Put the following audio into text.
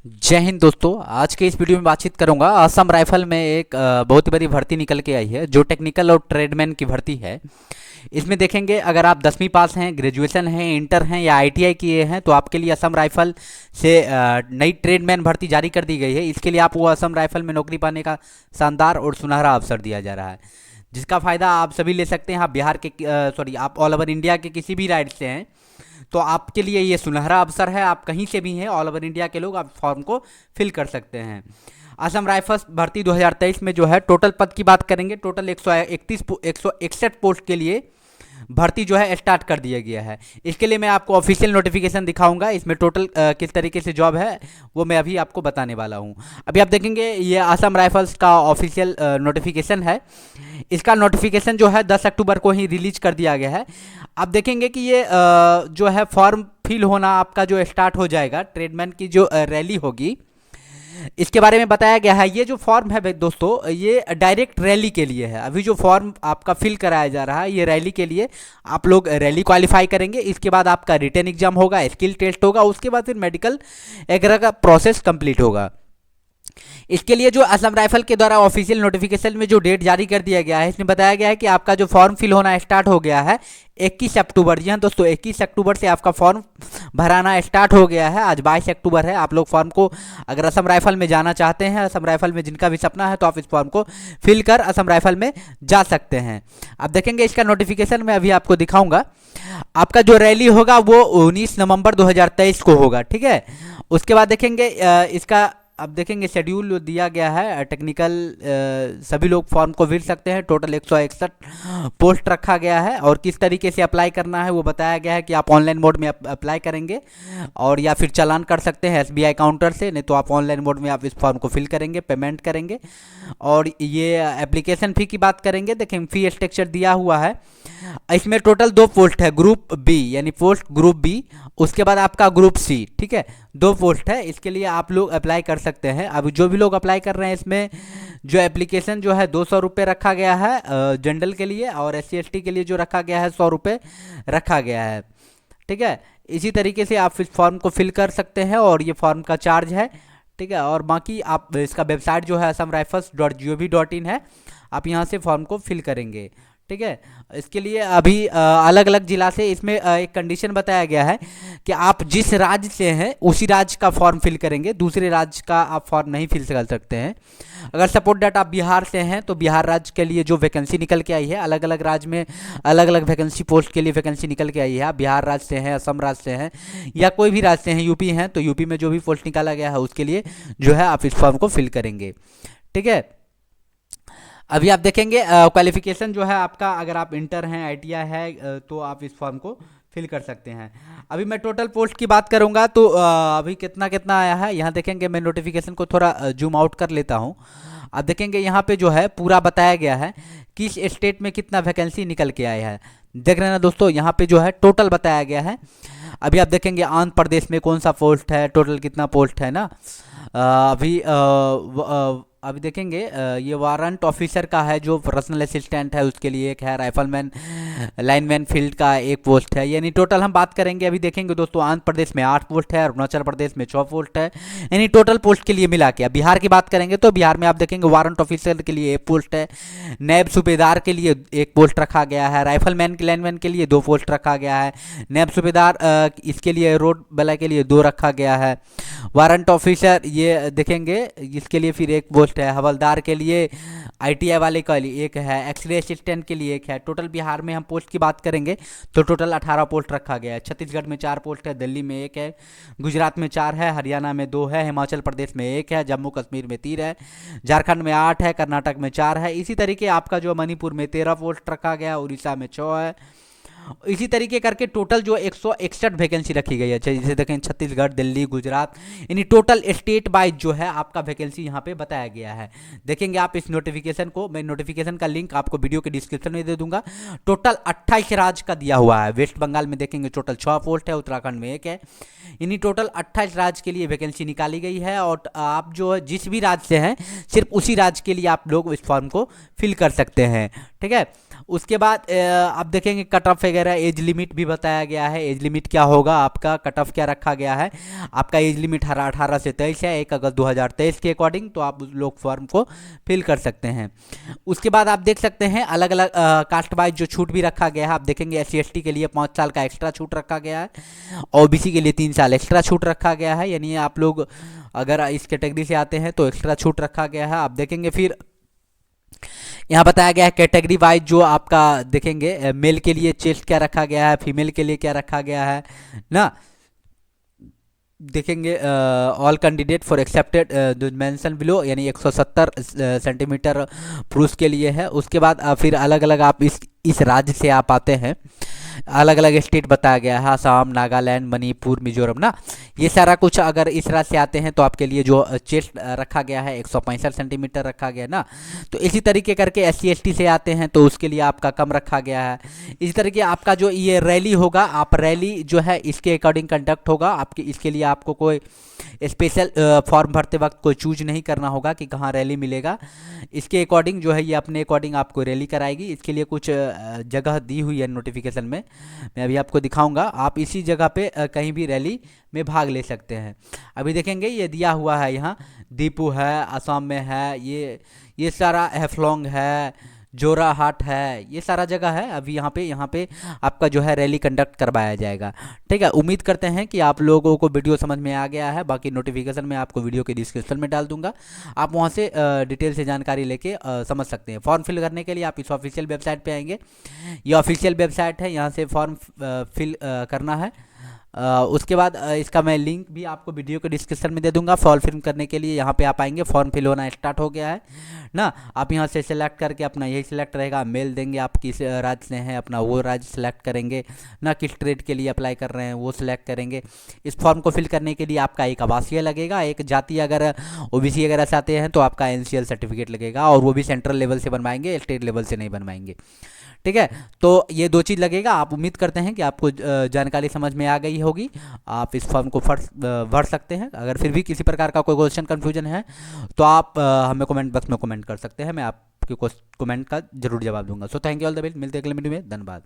जय हिंद दोस्तों। आज के इस वीडियो में बातचीत करूंगा। असम राइफल में एक बहुत ही बड़ी भर्ती निकल के आई है जो टेक्निकल और ट्रेडमैन की भर्ती है। इसमें देखेंगे अगर आप 10वीं पास हैं, ग्रेजुएशन हैं, इंटर हैं या आईटीआई किए हैं तो आपके लिए असम राइफल से नई ट्रेडमैन भर्ती जारी कर दी गई है। इसके लिए आपको असम राइफल में नौकरी पाने का शानदार और सुनहरा अवसर दिया जा रहा है, जिसका फ़ायदा आप सभी ले सकते हैं। आप बिहार के सॉरी आप ऑल ओवर इंडिया के किसी भी राज्य से हैं तो आपके लिए ये सुनहरा अवसर है। आप कहीं से भी हैं, ऑल ओवर इंडिया के लोग, आप फॉर्म को फिल कर सकते हैं। असम राइफल्स भर्ती 2023 में जो है टोटल पद की बात करेंगे, टोटल 161 पोस्ट के लिए भर्ती जो है स्टार्ट कर दिया गया है। इसके लिए मैं आपको ऑफिशियल नोटिफिकेशन दिखाऊंगा। इसमें टोटल किस तरीके से जॉब है वो मैं अभी आपको बताने वाला हूं। अभी आप देखेंगे ये असम राइफल्स का ऑफिशियल नोटिफिकेशन है। इसका नोटिफिकेशन जो है 10 अक्टूबर को ही रिलीज कर दिया गया है। आप देखेंगे कि ये जो है फॉर्म फिल होना आपका जो स्टार्ट हो जाएगा। ट्रेडमैन की जो रैली होगी इसके बारे में बताया गया है। ये जो फॉर्म है दोस्तों, ये डायरेक्ट रैली के लिए है। अभी जो फॉर्म आपका फिल कराया जा रहा है ये रैली के लिए। आप लोग रैली क्वालिफाई करेंगे, इसके बाद आपका रिटन एग्जाम होगा, स्किल टेस्ट होगा, उसके बाद फिर मेडिकल वगैरह का प्रोसेस कंप्लीट होगा। इसके लिए जो असम राइफल के द्वारा ऑफिशियल नोटिफिकेशन में जो डेट जारी कर दिया गया है, इसमें बताया गया है कि आपका जो फॉर्म फिल होना स्टार्ट हो गया है 21 अक्टूबर। जी हाँ दोस्तों, 21 अक्टूबर से आपका फॉर्म भराना स्टार्ट हो गया है। आज 22 अक्टूबर है। आप लोग फॉर्म को अगर असम राइफल में जाना चाहते हैं, असम राइफल में जिनका भी सपना है, तो आप इस फॉर्म को फिल कर असम राइफल में जा सकते हैं। आप देखेंगे इसका नोटिफिकेशन मैं अभी आपको दिखाऊंगा। आपका जो रैली होगा वो 19 नवंबर 2023 को होगा, ठीक है। उसके बाद देखेंगे इसका अब देखेंगे शेड्यूल दिया गया है। टेक्निकल सभी लोग फॉर्म को भर सकते हैं। टोटल 161 पोस्ट रखा गया है और किस तरीके से अप्लाई करना है वो बताया गया है कि आप ऑनलाइन मोड में अप्लाई करेंगे और या फिर चालान कर सकते हैं एसबीआई काउंटर से, नहीं तो आप ऑनलाइन मोड में आप इस फॉर्म को फिल करेंगे, पेमेंट करेंगे। और ये एप्लीकेशन फ़ी की बात करेंगे, देखें फ़ी स्ट्रक्चर दिया हुआ है। इसमें टोटल 2 पोस्ट है, ग्रुप बी यानी पोस्ट ग्रुप बी, उसके बाद आपका ग्रुप सी, ठीक है। 2 पोस्ट है, इसके लिए आप लोग अप्लाई कर सकते हैं। अब जो भी लोग अप्लाई कर रहे हैं इसमें जो एप्लीकेशन जो है 200 रुपये रखा गया है जनरल के लिए, और SC ST के लिए जो रखा गया है 100 रुपये रखा गया है, ठीक है। इसी तरीके से आप इस फॉर्म को फिल कर सकते हैं और ये फॉर्म का चार्ज है, ठीक है। और बाकी आप इसका वेबसाइट जो है assamrifles.gov.in है, आप यहाँ से फॉर्म को फिल करेंगे, ठीक है। इसके लिए अभी अलग अलग जिला से इसमें एक कंडीशन बताया गया है कि आप जिस राज्य से हैं उसी राज्य का फॉर्म फिल करेंगे, दूसरे राज्य का आप फॉर्म नहीं फिल कर सकते हैं। अगर सपोर्ट डेट आप बिहार से हैं तो बिहार राज्य के लिए जो वैकेंसी निकल के आई है, अलग अलग राज्य में अलग अलग वैकेंसी पोस्ट के लिए वैकेंसी निकल के आई है। आप बिहार राज्य से हैं, असम राज्य से हैं या कोई भी राज्य से हैं, यूपी हैं तो यूपी में जो भी पोस्ट निकाला गया है उसके लिए जो है आप इस फॉर्म को फिल करेंगे, ठीक है। अभी आप देखेंगे क्वालिफिकेशन जो है आपका, अगर आप इंटर हैं, आईटीआई है तो आप इस फॉर्म को फिल कर सकते हैं। अभी मैं टोटल पोस्ट की बात करूंगा तो अभी कितना कितना आया है यहाँ देखेंगे। मैं नोटिफिकेशन को थोड़ा जूम आउट कर लेता हूँ। आप देखेंगे यहाँ पे जो है पूरा बताया गया है किस स्टेट में कितना वैकेंसी निकल के आया है। देख रहे हैं ना दोस्तों, यहाँ पे जो है टोटल बताया गया है। अभी आप देखेंगे आंध्र प्रदेश में कौन सा पोस्ट है, टोटल कितना पोस्ट है ना। अभी देखेंगे ये वारंट ऑफिसर का है, जो पर्सनल असिस्टेंट है उसके लिए एक है, राइफलमैन लाइनमैन फील्ड का एक पोस्ट है। यानी टोटल हम बात करेंगे, अभी देखेंगे दोस्तों आंध्र प्रदेश में 8 पोस्ट है, अरुणाचल प्रदेश में 6 पोस्ट है। यानी टोटल पोस्ट के लिए मिला के बिहार की बात करेंगे तो बिहार में आप देखेंगे वारंट ऑफिसर के लिए 1 पोस्ट है, नैब सूबेदार के लिए 1 पोस्ट रखा गया है, राइफलमैन की लाइनमैन के लिए 2 पोस्ट रखा गया है, नैब सूबेदार इसके लिए रोड बला के लिए 2 रखा गया है, वारंट ऑफिसर ये देखेंगे इसके लिए फिर 1 पोस्ट है, हवलदार के लिए आईटीआई वाले के लिए 1 है, एक्सरे असिस्टेंट के लिए 1 है। टोटल बिहार में हम पोस्ट की बात करेंगे तो टोटल 18 पोस्ट रखा गया है। छत्तीसगढ़ में 4 पोस्ट है, दिल्ली में 1 है, गुजरात में 4 है, हरियाणा में 2 है, हिमाचल प्रदेश में 1 है, जम्मू कश्मीर में 3 है, झारखंड में 8 है, कर्नाटक में 4 है। इसी तरीके आपका जो मणिपुर में 13 पोस्ट रखा गया, उड़ीसा में 6 है। इसी तरीके करके टोटल जो 161 वैकेंसी रखी गई है, जैसे देखें छत्तीसगढ़, दिल्ली, गुजरात, यानी टोटल स्टेट वाइज जो है आपका वैकेंसी यहाँ पे बताया गया है। देखेंगे आप इस नोटिफिकेशन को, मैं नोटिफिकेशन का लिंक आपको वीडियो के डिस्क्रिप्शन में दे दूंगा। टोटल 28 राज्य का दिया हुआ है। वेस्ट बंगाल में देखेंगे टोटल 6 पोस्ट है, उत्तराखंड में 1 है, यानी टोटल 28 राज्य के लिए वैकेंसी निकाली गई है। और आप जो है जिस भी राज्य से हैं सिर्फ उसी राज्य के लिए आप लोग इस फॉर्म को फिल कर सकते हैं, ठीक है। उसके बाद आप देखेंगे कट ऑफ वगैरह एज लिमिट भी बताया गया है। एज लिमिट क्या होगा, आपका कट ऑफ क्या रखा गया है। आपका एज लिमिट 18 से 23 है 1 अगस्त 2023 के अकॉर्डिंग, तो आप उस लोग फॉर्म को फिल कर सकते हैं। उसके बाद आप देख सकते हैं अलग अलग कास्ट वाइज जो छूट भी रखा गया है। आप देखेंगे SC/ST के लिए 5 साल का एक्स्ट्रा छूट रखा गया है, OBC के लिए 3 साल एक्स्ट्रा छूट रखा गया है। यानी आप लोग अगर इस कैटेगरी से आते हैं तो एक्स्ट्रा छूट रखा गया है। आप देखेंगे फिर यहाँ बताया गया है कैटेगरी वाइज जो आपका देखेंगे मेल के लिए चेस्ट क्या रखा गया है, फीमेल के लिए क्या रखा गया है ना। देखेंगे all candidate for accepted mention below, यानी 170 सेंटीमीटर पुरुष के लिए है। उसके बाद फिर अलग अलग आप इस राज्य से आप आते हैं, अलग अलग स्टेट बताया गया है, असम, नागालैंड, मणिपुर, मिजोरम ना, ये सारा कुछ। अगर इस राज्य से आते हैं तो आपके लिए जो चेस्ट रखा गया है 165 सेंटीमीटर रखा गया ना। तो इसी तरीके करके SC/ST से आते हैं तो उसके लिए आपका कम रखा गया है। इसी तरीके आपका जो ये रैली होगा, आप रैली जो है इसके अकॉर्डिंग कंडक्ट होगा। आपके इसके लिए आपको कोई स्पेशल फॉर्म भरते वक्त कोई चूज नहीं करना होगा कि कहाँ रैली मिलेगा। इसके अकॉर्डिंग जो है ये अपने अकॉर्डिंग आपको रैली कराएगी। इसके लिए कुछ जगह दी हुई है नोटिफिकेशन में, मैं अभी आपको दिखाऊंगा। आप इसी जगह पे कहीं भी रैली में भाग ले सकते हैं। अभी देखेंगे ये दिया हुआ है, यहाँ दीपू है, असम में है, ये सारा हैफलॉन्ग है, जोराहाट है, ये सारा जगह है। अभी यहाँ पे आपका जो है रैली कंडक्ट करवाया जाएगा। ठीक है, उम्मीद करते हैं कि आप लोगों को वीडियो समझ में आ गया है। बाकी नोटिफिकेशन मैं आपको वीडियो के डिस्क्रिप्शन में डाल दूंगा, आप वहाँ से डिटेल से जानकारी लेके समझ सकते हैं। फॉर्म फिल करने के लिए आप इस ऑफिशियल वेबसाइट पे आएंगे, ये ऑफिशियल वेबसाइट है, यहाँ से फॉर्म फिल करना है। उसके बाद इसका मैं लिंक भी आपको वीडियो के डिस्क्रिप्शन में दे दूंगा। फॉर्म फिल करने के लिए यहाँ पे आप आएंगे, फॉर्म फिल होना स्टार्ट हो गया है ना। आप यहाँ से सिलेक्ट करके अपना यही सिलेक्ट रहेगा, मेल देंगे आप किस राज्य से हैं, अपना वो राज्य सेलेक्ट करेंगे ना, किस ट्रेड के लिए अप्लाई कर रहे हैं वो सिलेक्ट करेंगे। इस फॉर्म को फिल करने के लिए आपका एक आवासीय लगेगा, एक जाति अगर OBC वगैरह से आते हैं तो आपका NCL सर्टिफिकेट लगेगा, और वो भी सेंट्रल लेवल से बनवाएंगे, स्टेट लेवल से नहीं बनवाएंगे। ठीक है, तो ये 2 चीज़ लगेगा। आप उम्मीद करते हैं कि आपको जानकारी समझ में आ गई होगी। आप इस फॉर्म को भर सकते हैं। अगर फिर भी किसी प्रकार का कोई क्वेश्चन कन्फ्यूजन है तो आप हमें कमेंट बॉक्स में कमेंट कर सकते हैं, मैं आपके कमेंट का जरूर जवाब दूंगा। So thank you all the best, मिलते हैं अगले वीडियो में, धन्यवाद।